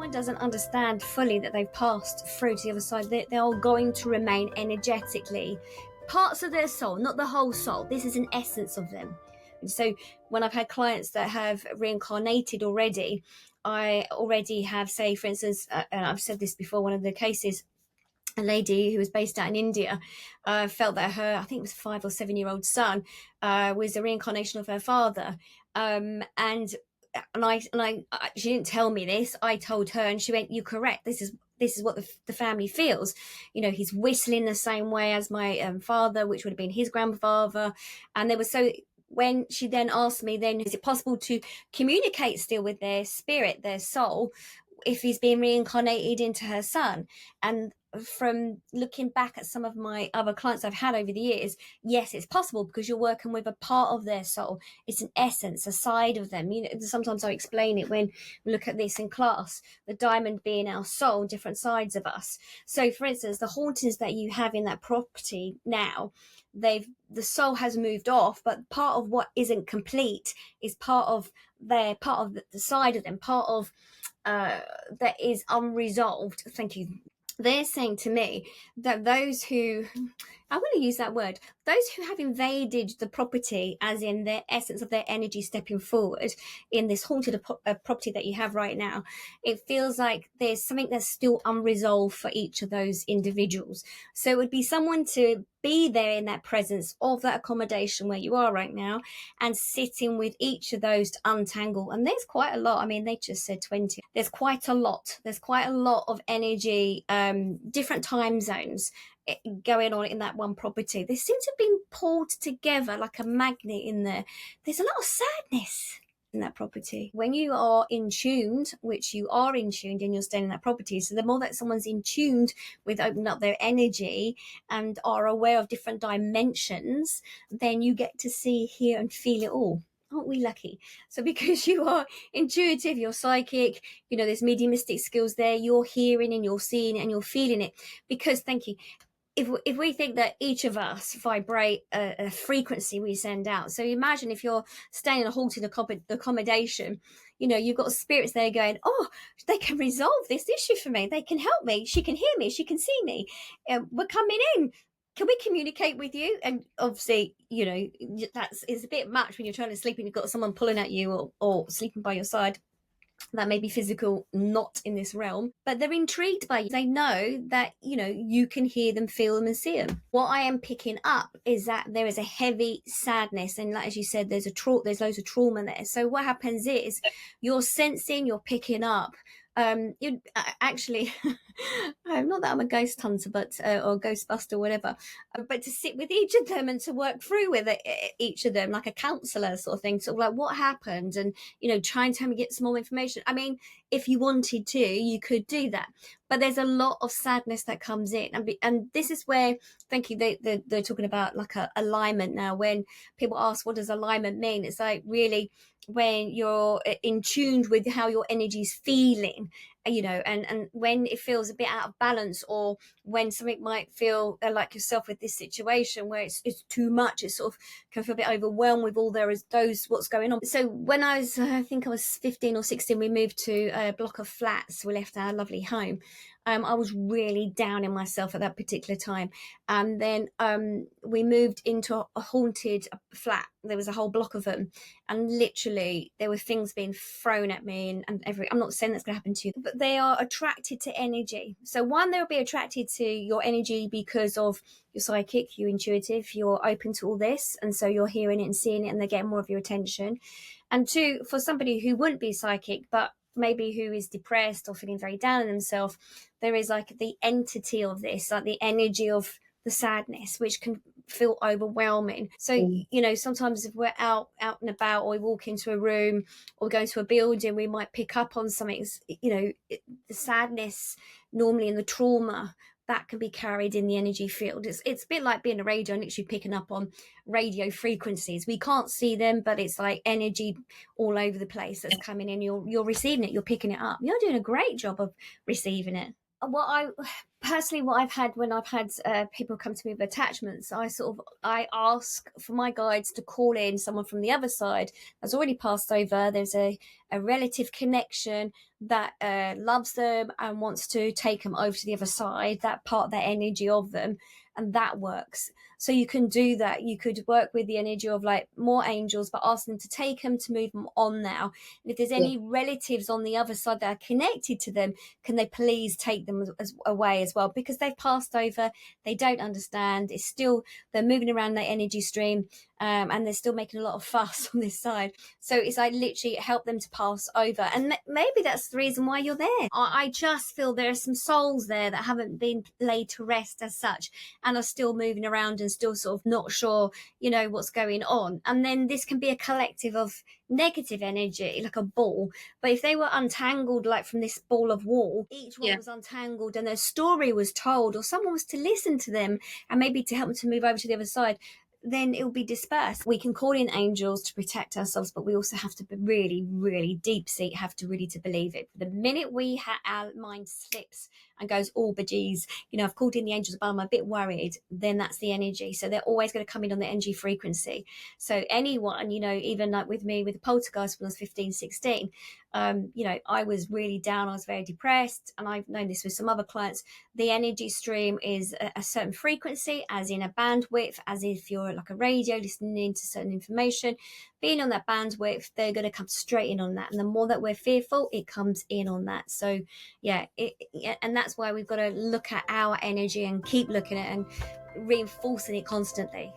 someone doesn't understand fully that they've passed through to the other side, they are going to remain energetically parts of their soul, not the whole soul. This is an essence of them. And so when I've had clients that have reincarnated already, I already have, say, for instance, and I've said this before, one of the cases, a lady who was based out in India felt that her, I think it was 5 or 7 year old son, was a reincarnation of her father. And I she didn't tell me this. I told her, and she went, "You're correct. This is what the family feels. You know, he's whistling the same way as my father, which would have been his grandfather." And there was so. When she then asked me, then is it possible to communicate still with their spirit, their soul, if he's being reincarnated into her son? And from looking back at some of my other clients I've had over the years, yes, it's possible, because you're working with a part of their soul. It's an essence, a side of them. You know, sometimes I explain it when we look at this in class, the diamond being our soul, different sides of us. So for instance, the hauntings that you have in that property now, the soul has moved off, but part of what isn't complete is part of the side of them, part of that is unresolved. Thank you. They're saying to me that those who, I want to use that word, those who have invaded the property, as in their essence of their energy stepping forward in this haunted property that you have right now, it feels like there's something that's still unresolved for each of those individuals. So it would be someone to be there in that presence of that accommodation where you are right now, and sitting with each of those to untangle. And there's quite a lot. I mean, they just said 20. There's quite a lot of energy, different time zones going on in that one property. They seem to have been pulled together like a magnet in there. There's a lot of sadness in that property. When you are in tuned, which you are in tuned and you're staying in that property, so the more that someone's in tuned with opening up their energy and are aware of different dimensions, then you get to see, hear and feel it all. Aren't we lucky? So because you are intuitive, you're psychic, you know, there's mediumistic skills there, you're hearing and you're seeing it and you're feeling it. Because, thank you, if we think that each of us vibrate a frequency we send out. So imagine if you're staying in a haunted accommodation, you know, you've got spirits there going, oh, they can resolve this issue for me. They can help me. She can hear me. She can see me. We're coming in. Can we communicate with you? And obviously, you know, it's a bit much when you're trying to sleep and you've got someone pulling at you or sleeping by your side. That may be physical, not in this realm, but they're intrigued by you. They know that, you know, you can hear them, feel them and see them. What I am picking up is that there is a heavy sadness, and like, as you said, there's loads of trauma there. So what happens is you're sensing, you're picking up. You actually, not that I'm a ghost hunter, but or ghostbuster, whatever, but to sit with each of them and to work through with each of them like a counsellor sort of thing, sort of like what happened, and you know, try and tell me, get some more information. I mean, if you wanted to, you could do that, but there's a lot of sadness that comes in, and this is where, thank you, they're talking about like a alignment now. When people ask what does alignment mean, it's like really when you're in tune with how your energy is feeling, you know, and when it feels a bit out of balance, or when something might feel like yourself with this situation where it's too much, it sort of can feel a bit overwhelmed with all what's going on. So when I think I was 15 or 16, we moved to a block of flats. We left our lovely home. I was really down in myself at that particular time. And then we moved into a haunted flat. There was a whole block of them. And literally there were things being thrown at me and I'm not saying that's going to happen to you, but they are attracted to energy. So one, they'll be attracted to your energy because of you're psychic, you're intuitive, you're open to all this. And so you're hearing it and seeing it and they get more of your attention. And two, for somebody who wouldn't be psychic, but maybe who is depressed or feeling very down on themselves, there is like the entity of this, like the energy of the sadness, which can feel overwhelming. So, you know, sometimes if we're out and about, or we walk into a room or go to a building, we might pick up on something, you know, the sadness normally in the trauma that can be carried in the energy field. It's a bit like being a radio and literally picking up on radio frequencies. We can't see them, but it's like energy all over the place that's coming in. You're receiving it, you're picking it up. You're doing a great job of receiving it. what I personally, what I've had when I've had people come to me with attachments, I ask for my guides to call in someone from the other side that's already passed over. There's a relative connection that loves them and wants to take them over to the other side, that part, that energy of them, and that works. So you can do that. You could work with the energy of like more angels, but ask them to take them, to move them on now. And if there's any relatives on the other side that are connected to them, can they please take them away as well, because they've passed over, they don't understand, it's still, they're moving around their energy stream, and they're still making a lot of fuss on this side. So it's like literally help them to pass over, and maybe that's the reason why you're there. I just feel there are some souls there that haven't been laid to rest as such, and are still moving around and still sort of not sure, what's going on. And then this can be a collective of negative energy, like a ball. But if they were untangled, like from this ball of wool, each one was untangled and their story was told, or someone was to listen to them and maybe to help them to move over to the other side, then it will be dispersed. We can call in angels to protect ourselves, but we also have to be really, really deep sea, have to really to believe it. The minute our mind slips and goes, oh, bejeez, I've called in the angels, but I'm a bit worried, then that's the energy. So they're always going to come in on the energy frequency. So anyone, even like with me with the poltergeist when I was 15, 16, I was really down. I was very depressed. And I've known this with some other clients. The energy stream is a certain frequency, as in a bandwidth, as if you're like a radio listening to certain information. Being on that bandwidth, they're going to come straight in on that. And the more that we're fearful, it comes in on that. So and that's why we've got to look at our energy and keep looking at it and reinforcing it constantly.